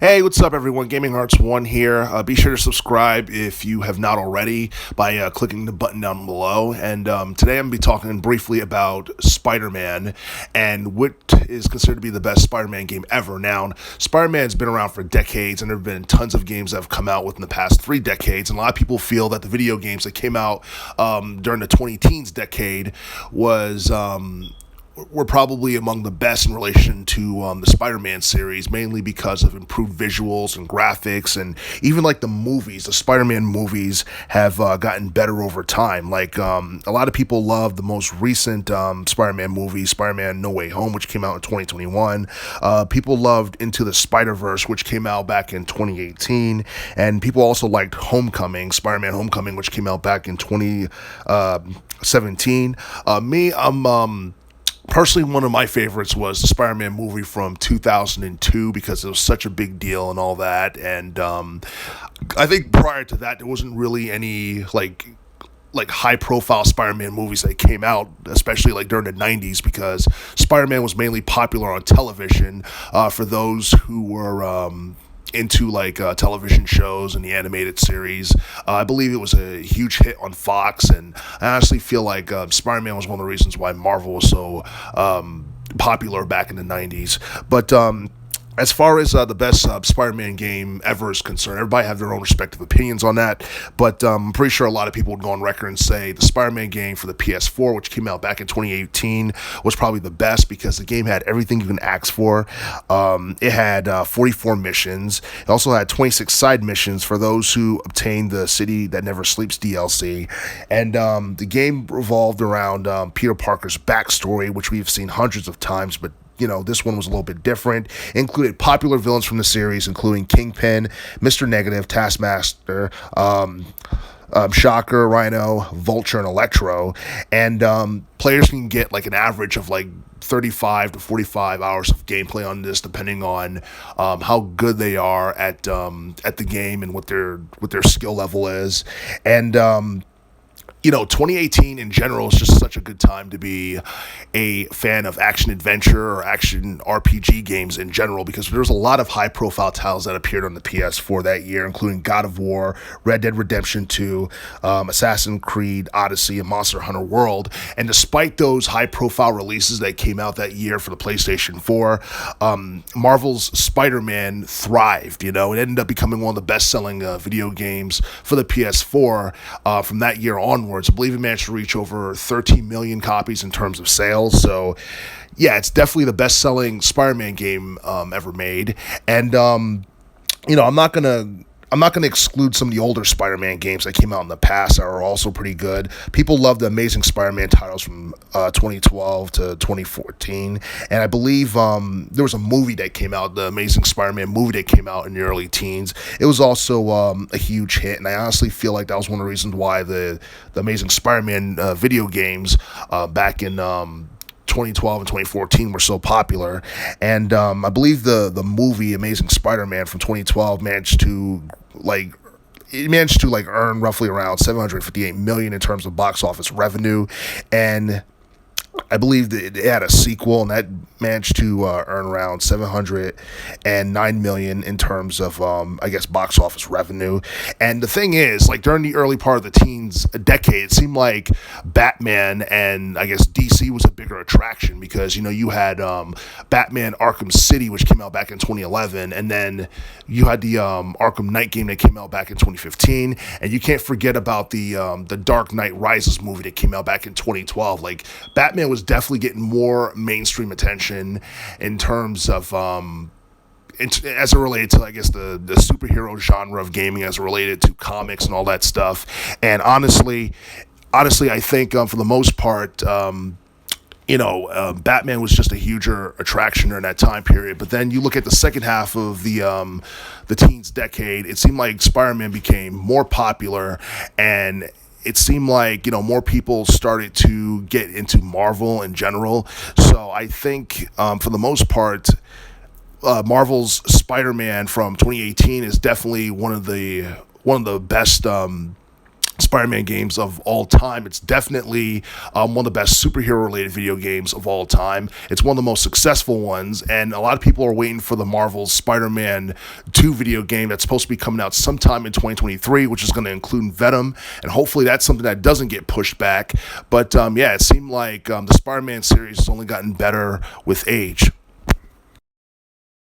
Hey, what's up, everyone? Gaming Hearts 1 here. Be sure to subscribe if you have not already by clicking the button down below. And today I'm going to be talking briefly about Spider Man and what is considered to be the best Spider Man game ever. Now, Spider Man's been around for decades, and there have been tons of games that have come out within the past 3 decades. And a lot of people feel that the video games that came out during the 2010s decade were probably among the best in relation to the Spider-Man series, mainly because of improved visuals and graphics, and even like the movies. The Spider-Man movies have gotten better over time. Like a lot of people love the most recent Spider-Man movie, Spider-Man No Way Home, which came out in 2021. People loved Into the Spider-Verse, which came out back in 2018, and people also liked Homecoming, Spider-Man Homecoming, which came out back in 2017. I'm personally, one of my favorites was the Spider-Man movie from 2002 because it was such a big deal and all that. And I think prior to that, there wasn't really any like high-profile Spider-Man movies that came out, especially like during the 90s, because Spider-Man was mainly popular on television for those who were into like television shows and the animated series. I believe it was a huge hit on Fox, and I honestly feel like Spider-Man was one of the reasons why Marvel was so popular back in the 90s. But as far as the best Spider-Man game ever is concerned, everybody have their own respective opinions on that, but I'm pretty sure a lot of people would go on record and say the Spider-Man game for the PS4, which came out back in 2018, was probably the best because the game had everything you can ask for. It had 44 missions. It also had 26 side missions for those who obtained the City That Never Sleeps DLC, and the game revolved around Peter Parker's backstory, which we've seen hundreds of times, but this one was a little bit different. It included popular villains from the series, including Kingpin, Mr. Negative, Taskmaster, Shocker, Rhino, Vulture, and Electro. And players can get like an average of like 35 to 45 hours of gameplay on this, depending on how good they are at the game and what their skill level is. And 2018 in general is just such a good time to be a fan of action adventure or action RPG games in general, because there's a lot of high profile titles that appeared on the PS4 that year, including God of War, Red Dead Redemption 2, Assassin's Creed Odyssey, and Monster Hunter World. And despite those high profile releases that came out that year for the PlayStation 4, Marvel's Spider-Man thrived. It ended up becoming one of the best selling video games for the PS4 from that year onwards. I believe it managed to reach over 13 million copies in terms of sales. So, yeah, it's definitely the best-selling Spider-Man game ever made. And I'm not gonna exclude some of the older Spider-Man games that came out in the past that are also pretty good. People love the Amazing Spider-Man titles from 2012 to 2014, and I believe there was a movie that came out, the Amazing Spider-Man movie that came out in the early teens. It was also a huge hit, and I honestly feel like that was one of the reasons why the Amazing Spider-Man video games back in 2012 and 2014 were so popular. And I believe the movie Amazing Spider-Man from 2012 managed to earn roughly around 758 million in terms of box office revenue, and I believe that it had a sequel, and that managed to earn around 709 million in terms of, box office revenue. And the thing is, like during the early part of the teens decade, it seemed like Batman and I guess DC was a bigger attraction because you had Batman Arkham City, which came out back in 2011, and then you had the Arkham Knight game that came out back in 2015, and you can't forget about the Dark Knight Rises movie that came out back in 2012. Like Batman was definitely getting more mainstream attention in terms of as it related to, I guess, the superhero genre of gaming, as it related to comics and all that stuff. And honestly, I think for the most part, Batman was just a huger attraction during that time period. But then you look at the second half of the teens decade, it seemed like Spider-Man became more popular, and it seemed like more people started to get into Marvel in general. So I think for the most part, Marvel's Spider-Man from 2018 is definitely one of the best Spider-Man games of all time. It's definitely one of the best superhero-related video games of all time. It's one of the most successful ones, and a lot of people are waiting for the Marvel's Spider-Man 2 video game that's supposed to be coming out sometime in 2023, which is going to include Venom, and hopefully that's something that doesn't get pushed back. But yeah, it seemed like the Spider-Man series has only gotten better with age.